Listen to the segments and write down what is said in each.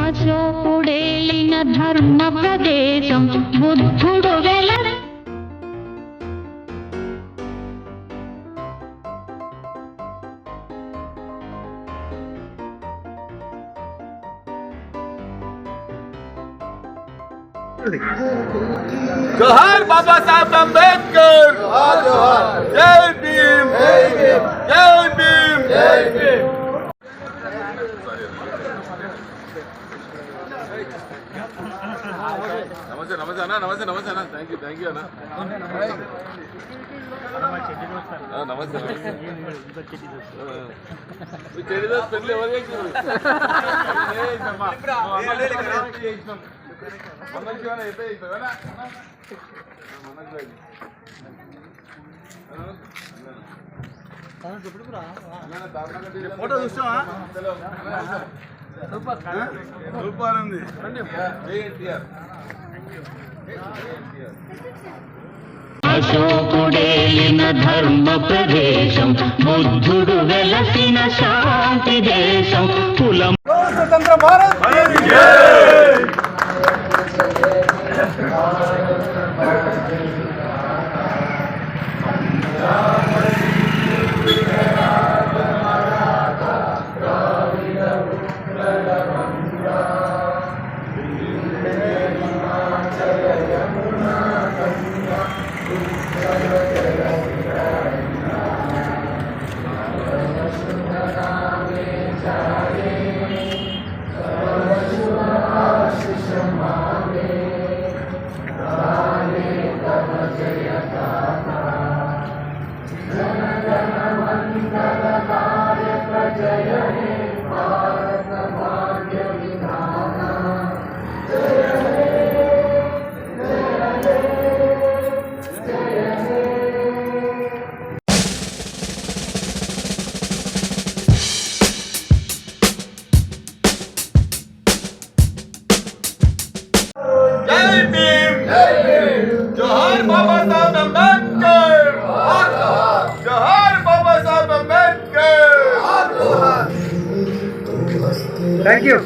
అశోకుడేలిన ధర్మ ప్రదేశం బుద్ధుడు వెల जोहार बाबा साहब अम्बेडकर, जोहार जोहार, जय भीम, जय भीम, जय भीम, जय भीम। नमस्ते नमस्ते अना, नमस्ते नमस्ते अना, थैंक यू अना, नमस्ते चेरी दोस्त पहले वाले ఫోటో చూస్తావా సూపర్ ఉంది అశోకుడేలిన ధర్మ ప్రదేశం బుద్ధుడు వెలసిన శాంతి దేశం కులం స్వతంత్ర భారత్ जोहार बाबा साहब अम्बेडकर, जोहार बाबा साहब अम्बेडकर। Thank you.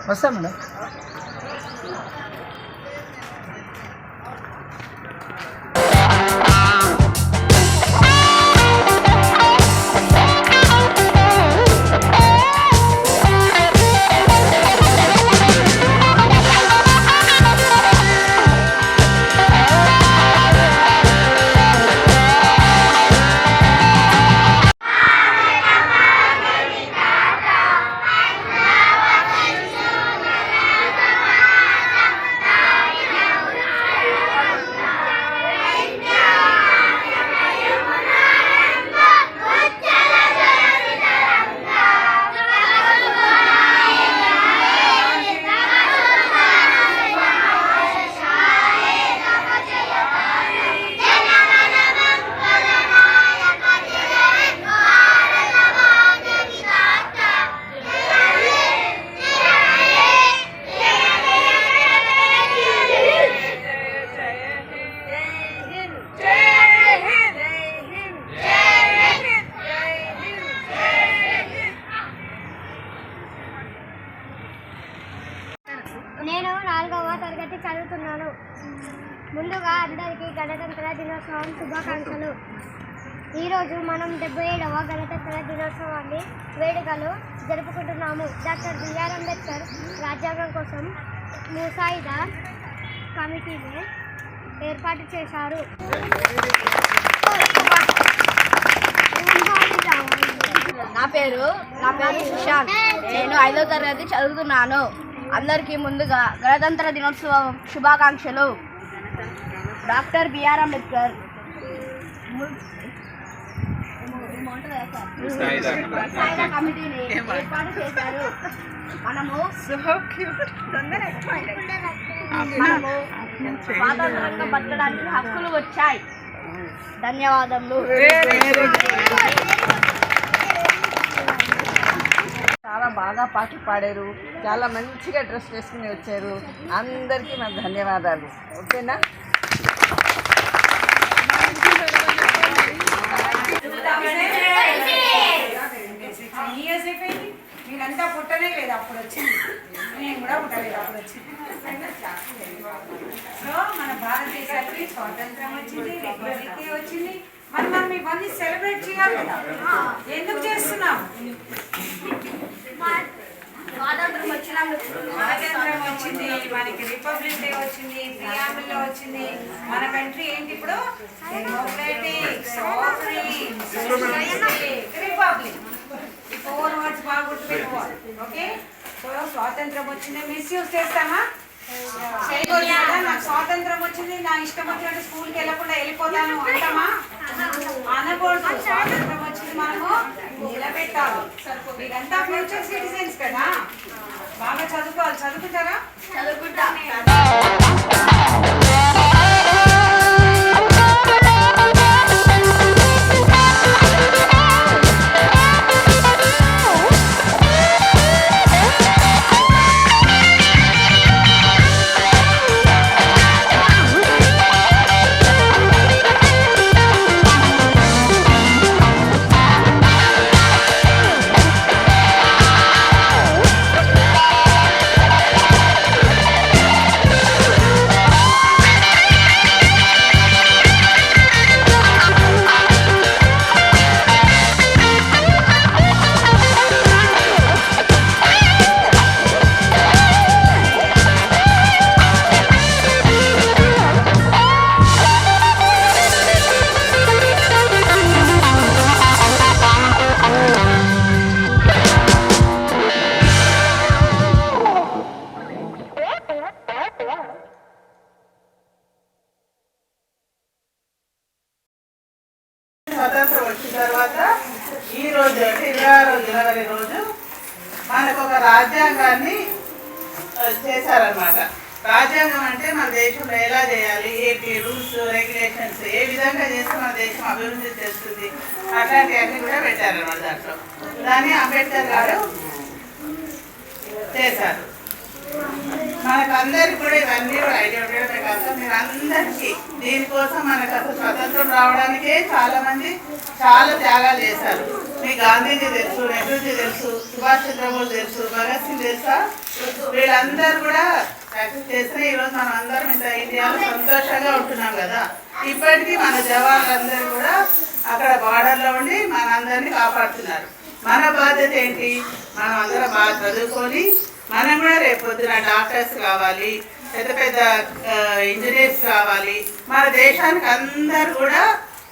వస్తా మేడం. దినోత్సవం శుభాకాంక్షలు. ఈరోజు మనం 77వ గణతంత్ర దినోత్సవాన్ని వేడుకలు జరుపుకుంటున్నాము. డాక్టర్ బిఆర్ అంబేద్కర్ రాజ్యాంగం కోసం ముసాయిదా కమిటీని ఏర్పాటు చేశారు. నా పేరు సుశాంత్. నేను 5వ తరగతి చదువుతున్నాను. అందరికీ ముందుగా గణతంత్ర దినోత్సవం శుభాకాంక్షలు. డాక్టర్ బిఆర్ అంబేద్కర్ ముసాయిదా కమిటీని ఏర్పాటు చేశారు. మనము స్వాతంత్రంగా బతకడానికి హక్కులు వచ్చాయి. ధన్యవాదములు. చాలా బాగా పాటలు పాడారు. చాలా మంచిగా డ్రెస్ వేసుకుని వచ్చారు. అందరికీ నా ధన్యవాదాలు. ఓకేనా? మీరంతా పుట్టనే లేదు, అప్పుడు వచ్చింది. నేను కూడా పుట్టలేదు, అప్పుడు వచ్చింది. సో మన భారతదేశానికి స్వాతంత్రం వచ్చింది, రిపబ్లిక్ వచ్చింది. మనం ఇవన్నీ సెలబ్రేట్ చేయాలి కదా. ఎందుకు చేస్తున్నాం? స్వాతంత్రం వచ్చింది, మనకి రిపబ్లిక్ డే వచ్చింది, ప్రియాంబుల్ డే వచ్చింది. మన కంట్రీ ఏంటి ఇప్పుడు? Democratic, sovereign, socialistic, republic. ఈ 4 వర్డ్స్ బాగా గుర్తుపెట్టుకోవాలి. ఓకే? సో స్వాతంత్రం వచ్చింది, మిస్యూజ్ చేస్తామా? చేయకూడదు కదా. నాకు స్వాతంత్రం వచ్చింది, నా ఇష్టం వచ్చినట్టు స్కూల్కి వెళ్ళకుండా వెళ్ళిపోతాను అంటామా? అనకూడదు. స్వాతంత్రం వచ్చింది, మనము నిలబెట్టాలి. మీరంతా ఫ్యూచర్ సిటిజన్స్ కదా, బాగా చదువుకోవాలి. చదువుకుంటారా? చదువుకుంటా. స్వతంత్రం వచ్చిన తర్వాత ఈ రోజు 26వ జనవరి రోజు మనకు ఒక రాజ్యాంగాన్ని చేశారనమాట. రాజ్యాంగం అంటే మన దేశంలో ఎలా చేయాలి, ఏంటి రూల్స్ రెగ్యులేషన్స్, ఏ విధంగా చేస్తే మన దేశం అభివృద్ధి చేస్తుంది, అట్లాంటివన్నీ కూడా పెట్టారనమాట. దాంట్లో దాన్ని అంబేద్కర్ గారు చేశారు. మనకు అందరికి కూడా ఇవన్నీ కూడా ఐడియా ఉండడమే కాదు, మీరు అందరికీ దీనికోసం మనకు అసలు స్వతంత్రం రావడానికే చాలా మంది చాలా త్యాగాలు చేశారు. మీకు గాంధీజీ తెలుసు, నెహ్రూజీ తెలుసు, సుభాష్ చంద్రబోస్ తెలుసు, భగత్ సింగ్ తెలుసా? వీళ్ళందరూ కూడా ప్రాక్టీస్ చేస్తే ఈరోజు మనం అందరం ఇంత ఇండియాలో సంతోషంగా ఉంటున్నాం కదా. ఇప్పటికీ మన జవాన్లందరూ కూడా అక్కడ బార్డర్లో ఉండి మనందరినీ కాపాడుతున్నారు. మన బాధ్యత ఏంటి? మనం అందరం బాగా చదువుకొని మనం కూడా రేపు పొద్దున డాక్టర్స్ కావాలి, పెద్ద పెద్ద ఇంజనీర్స్ కావాలి. మన దేశానికి అందరు కూడా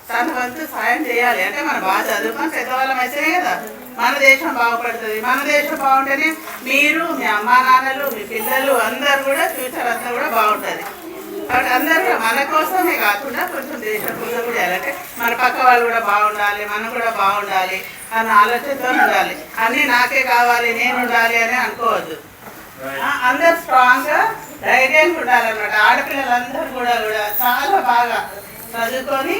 తన వంతు సాయం చేయాలి. అంటే మనం బాగా చదువుకొని పెద్దవాళ్ళం అయితేనే కదా మన దేశం బాగుపడుతుంది. మన దేశం బాగుంటేనే మీరు, మీ అమ్మా నాన్నలు, మీ పిల్లలు అందరు కూడా ఫ్యూచర్ అంతా కూడా బాగుంటుంది. కాబట్టి అందరూ మన కోసమే కాకుండా కొంచెం దేశం కోసం కూడా చేయాలంటే మన పక్క వాళ్ళు కూడా బాగుండాలి, మనం కూడా బాగుండాలి అన్న ఆలోచనతో ఉండాలి. అన్నీ నాకే కావాలి, నేను ఉండాలి అని అనుకోవద్దు. అందరు స్ట్రాంగ్గా ధైర్యంగా ఉండాలన్నమాట. ఆడపిల్లలందరూ కూడా చాలా బాగా చదువుకొని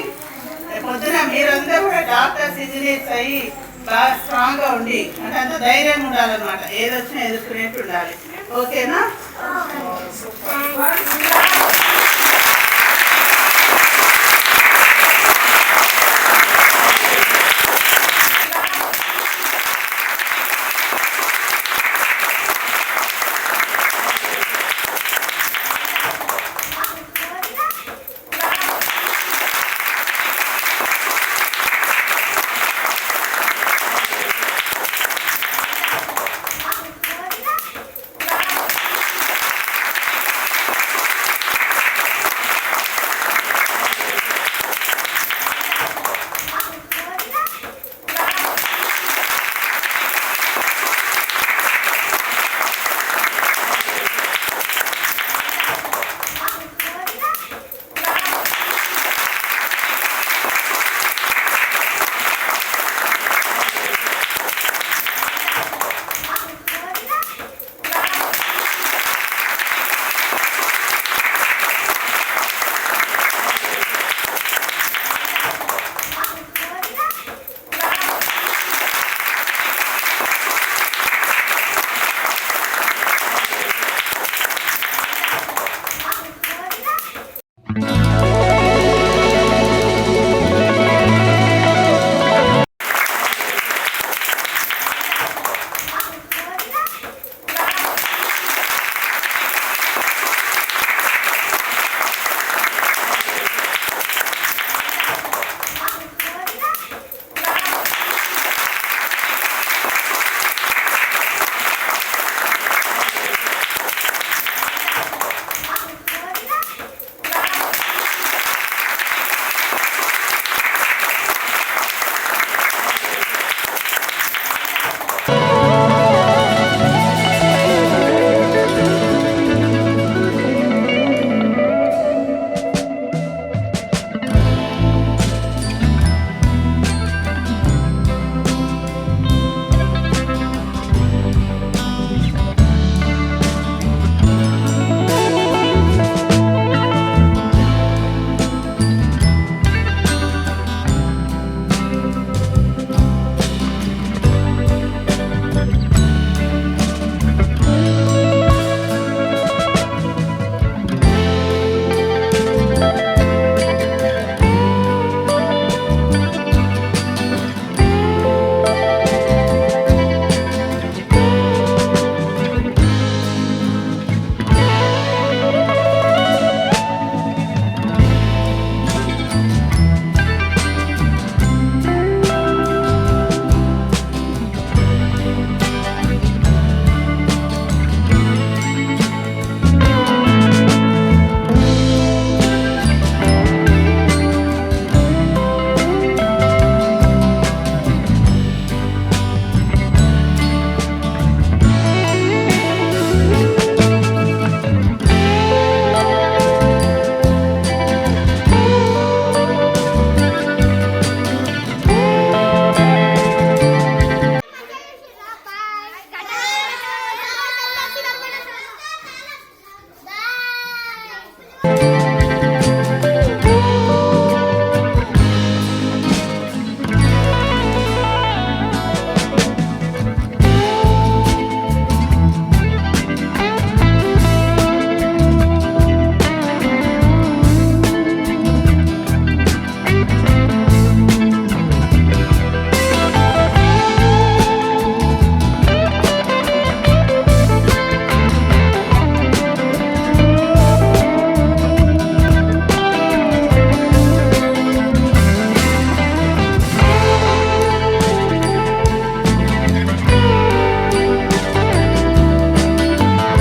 పొద్దున మీరందరూ కూడా డాక్టర్స్, ఇంజనీర్స్ అయ్యి బాగా స్ట్రాంగ్గా ఉండి అంటే అంత ధైర్యంగా ఉండాలన్నమాట. ఏదొచ్చినా ఎదుర్కొనేట్టు ఉండాలి. ఓకేనా?